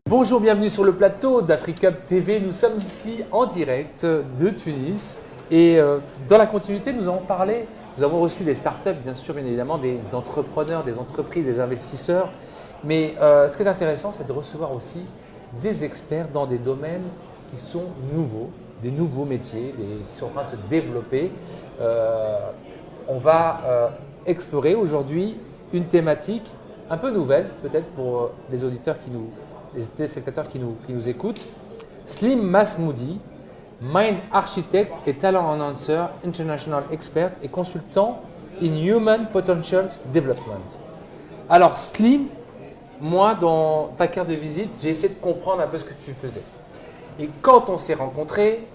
Bonjour, bienvenue sur le plateau d'Africup TV. Nous sommes ici en direct de Tunis et dans la continuité, nous avons reçu des startups, bien sûr, bien évidemment, des entrepreneurs, des entreprises, des investisseurs. Mais ce qui est intéressant, c'est de recevoir aussi des experts dans des domaines qui sont nouveaux, des nouveaux métiers qui sont en train de se développer. On va explorer aujourd'hui une thématique un peu nouvelle, peut-être pour les auditeurs les téléspectateurs qui nous écoutent. Slim Masmoudi, Mind Architect et Talent Enhancer International Expert et consultant in Human Potential Development. Alors Slim, moi dans ta carte de visite, j'ai essayé de comprendre un peu ce que tu faisais. Et quand on s'est rencontrés,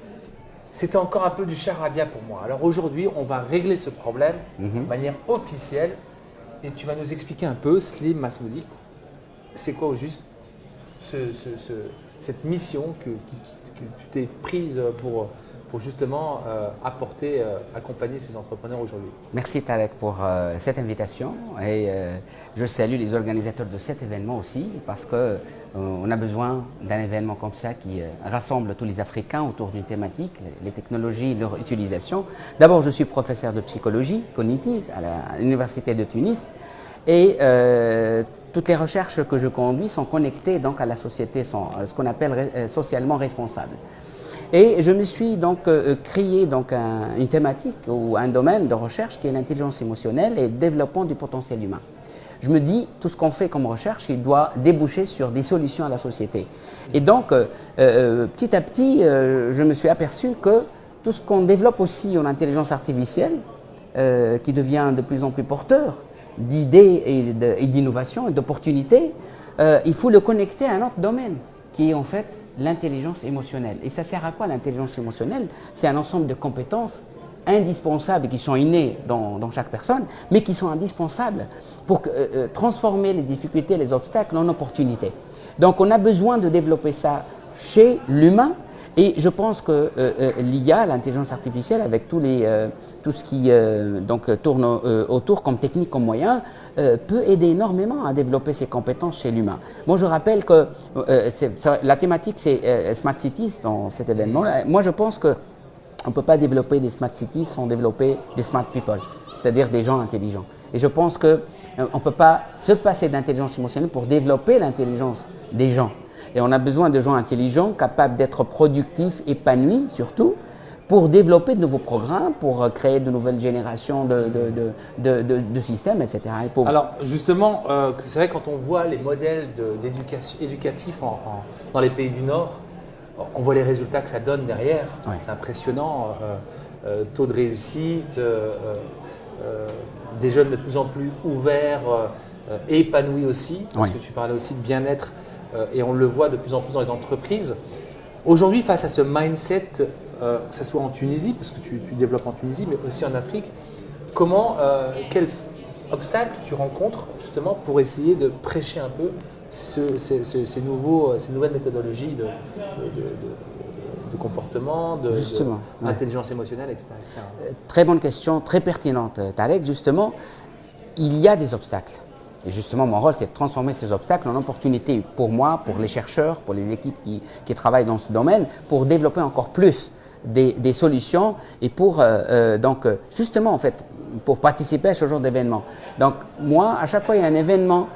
c'était encore un peu du charabia pour moi. Alors aujourd'hui, on va régler ce problème de manière officielle et tu vas nous expliquer un peu, Slim Masmoudi, c'est quoi au juste cette mission que tu t'es prise pour justement accompagner ces entrepreneurs aujourd'hui. Merci Tarek pour cette invitation et je salue les organisateurs de cet événement aussi parce qu'on a besoin d'un événement comme ça qui rassemble tous les Africains autour d'une thématique, les technologies, leur utilisation. D'abord, je suis professeur de psychologie cognitive à l'Université de Tunis et toutes les recherches que je conduis sont connectées donc à la société, sont ce qu'on appelle socialement responsable. Et je me suis donc créé donc une thématique ou un domaine de recherche qui est l'intelligence émotionnelle et le développement du potentiel humain. Je me dis, tout ce qu'on fait comme recherche, il doit déboucher sur des solutions à la société. Et donc, petit à petit, je me suis aperçu que tout ce qu'on développe aussi en intelligence artificielle, qui devient de plus en plus porteur, d'idées et d'innovation et d'opportunités, il faut le connecter à un autre domaine qui est en fait l'intelligence émotionnelle. Et ça sert à quoi l'intelligence émotionnelle? C'est un ensemble de compétences indispensables qui sont innées dans chaque personne, mais qui sont indispensables pour transformer les difficultés, les obstacles en opportunités. Donc on a besoin de développer ça chez l'humain. Et je pense que l'IA, l'intelligence artificielle, avec tout ce qui tourne autour comme technique, comme moyen, peut aider énormément à développer ces compétences chez l'humain. Moi, je rappelle que la thématique, c'est Smart Cities dans cet événement. Moi, je pense qu'on ne peut pas développer des Smart Cities sans développer des Smart People, c'est-à-dire des gens intelligents. Et je pense qu'on ne peut pas se passer d'intelligence émotionnelle pour développer l'intelligence des gens. Et on a besoin de gens intelligents, capables d'être productifs, épanouis surtout, pour développer de nouveaux programmes, pour créer de nouvelles générations de systèmes, etc. Alors justement, c'est vrai quand on voit les modèles éducatifs dans les pays du Nord, on voit les résultats que ça donne derrière. Ouais. C'est impressionnant, taux de réussite, des jeunes de plus en plus ouverts et épanouis aussi, parce que tu parlais aussi de bien-être. Et on le voit de plus en plus dans les entreprises. Aujourd'hui, face à ce mindset, que ce soit en Tunisie, parce que tu développes en Tunisie, mais aussi en Afrique, quel obstacle tu rencontres justement pour essayer de prêcher un peu ces nouvelles méthodologies de comportement, d'intelligence émotionnelle, etc. Très bonne question, très pertinente, Tarek. Justement, il y a des obstacles. Et justement, mon rôle, c'est de transformer ces obstacles en opportunités pour moi, pour les chercheurs, pour les équipes qui travaillent dans ce domaine, pour développer encore plus des solutions et pour, justement, en fait, pour participer à ce genre d'événement. Donc, moi, à chaque fois qu'il y a un événement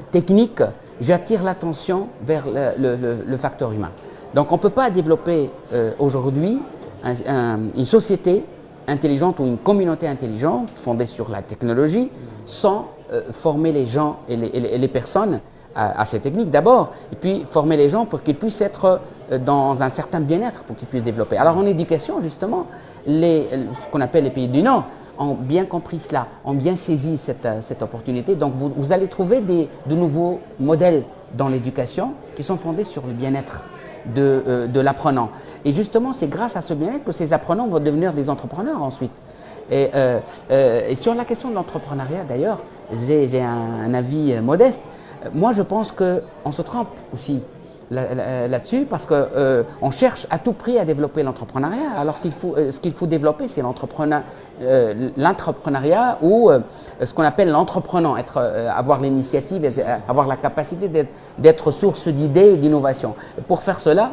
technique, j'attire l'attention vers le facteur humain. Donc, on ne peut pas développer aujourd'hui une société intelligente ou une communauté intelligente fondée sur la technologie sans former les gens et les personnes à ces techniques d'abord, et puis former les gens pour qu'ils puissent être dans un certain bien-être, pour qu'ils puissent développer. Alors en éducation, justement, ce qu'on appelle les pays du Nord ont bien compris cela, ont bien saisi cette opportunité. Donc vous allez trouver de nouveaux modèles dans l'éducation qui sont fondés sur le bien-être de l'apprenant. Et justement, c'est grâce à ce bien-être que ces apprenants vont devenir des entrepreneurs ensuite. Et sur la question de l'entrepreneuriat, d'ailleurs, j'ai un avis modeste. Moi, je pense qu'on se trompe aussi là-dessus parce qu'on cherche à tout prix à développer l'entrepreneuriat, alors ce qu'il faut développer, c'est l'entrepreneuriat ou ce qu'on appelle l'entreprenant, avoir l'initiative, avoir la capacité d'être source d'idées et d'innovation. Pour faire cela,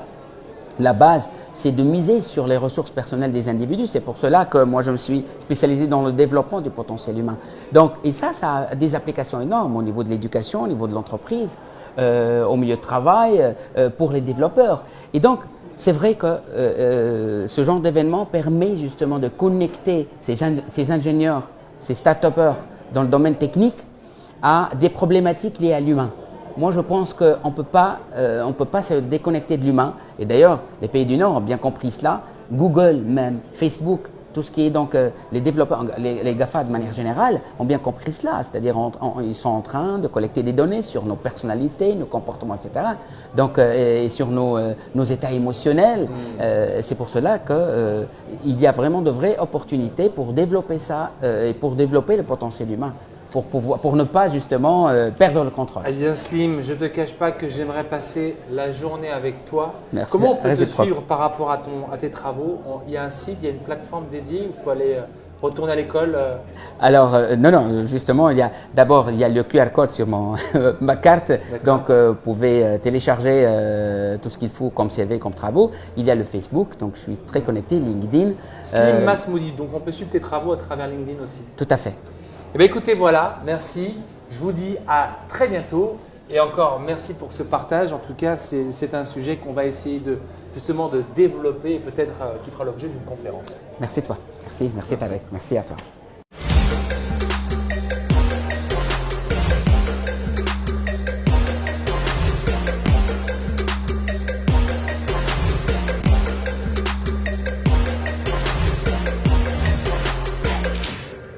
la base, c'est de miser sur les ressources personnelles des individus. C'est pour cela que moi, je me suis spécialisé dans le développement du potentiel humain. Donc, et ça a des applications énormes au niveau de l'éducation, au niveau de l'entreprise, au milieu de travail, pour les développeurs. Et donc, c'est vrai que ce genre d'événement permet justement de connecter ces ingénieurs, ces start-upers dans le domaine technique à des problématiques liées à l'humain. Moi, je pense qu'on ne peut pas se déconnecter de l'humain. Et d'ailleurs, les pays du Nord ont bien compris cela. Google, même Facebook, tout ce qui est donc les développeurs, les GAFA de manière générale, ont bien compris cela. C'est-à-dire, ils sont en train de collecter des données sur nos personnalités, nos comportements, etc. Donc, et sur nos états émotionnels. C'est pour cela qu'il y a vraiment de vraies opportunités pour développer ça et pour développer le potentiel humain. Pour ne pas justement perdre le contrôle. Eh bien Slim, je ne te cache pas que j'aimerais passer la journée avec toi. Merci. Comment on peut te suivre par rapport à tes travaux? Il y a un site, il y a une plateforme dédiée où il faut aller retourner à l'école? Alors, non, justement, il y a le QR code sur ma carte. Donc, vous pouvez télécharger tout ce qu'il faut comme CV, comme travaux. Il y a le Facebook, donc je suis très connecté, LinkedIn. Slim Masmoudi, donc on peut suivre tes travaux à travers LinkedIn aussi. Tout à fait. Eh bien, écoutez, voilà, merci. Je vous dis à très bientôt. Et encore, merci pour ce partage. En tout cas, c'est un sujet qu'on va essayer justement de développer et peut-être qui fera l'objet d'une conférence. Merci à toi. Merci Tarek. Merci à toi.